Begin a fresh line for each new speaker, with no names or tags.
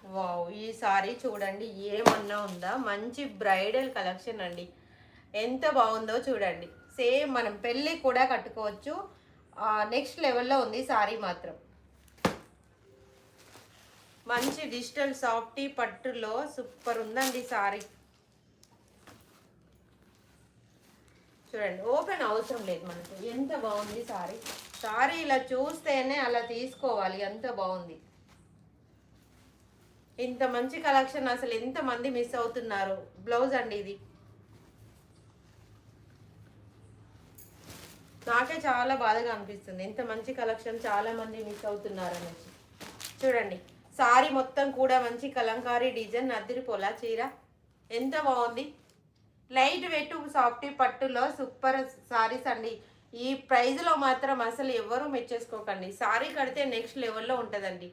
Wow! ఈ sorry చూడండి ఏమన్నా ఉందా? మంచి బ్రైడల్ కలెక్షన్ అండి. ఎంత బాగుందో చూడండి. సేమ్ మనం పెళ్ళికి కూడా కట్టుకోవచ్చు. నెక్స్ట్ లెవెల్‌లో ఉంది సారీ మాత్రం. మంచి డిజిటల్ సాఫ్టీ పట్టులో సూపర్ ఉందండి సారీ. చూడండి ఓపెన్ అవసరం లేదు మనకు. ఎంత బాగుంది సారీ. సారీ ఇలా చూస్తేనే అలా తీసుకోవాలి. ఎంత బాగుంది. ఇంత మంచి కలెక్షన్ అసలు ఎంతమంది మిస్ అవుతున్నారు. బ్లౌజ్ అండి ఇది. నాకే చాలా బాధగా అనిపిస్తుంది. ఇంత మంచి కలెక్షన్ చాలా మంది మిస్ అవుతున్నారు అనేసి. చూడండి సారీ మొత్తం కూడా మంచి కలంకారీ డిజైన్ అదిరిపోలా చీర. ఎంత బాగుంది. లైట్ వెయిట్ సాఫ్టీ పట్టులో సూపర్ సారీస్ అండి. ఈ ప్రైజ్లో మాత్రం అసలు ఎవరు మెచ్చేసుకోకండి. సారీ కడితే నెక్స్ట్ లెవెల్లో ఉంటుందండి.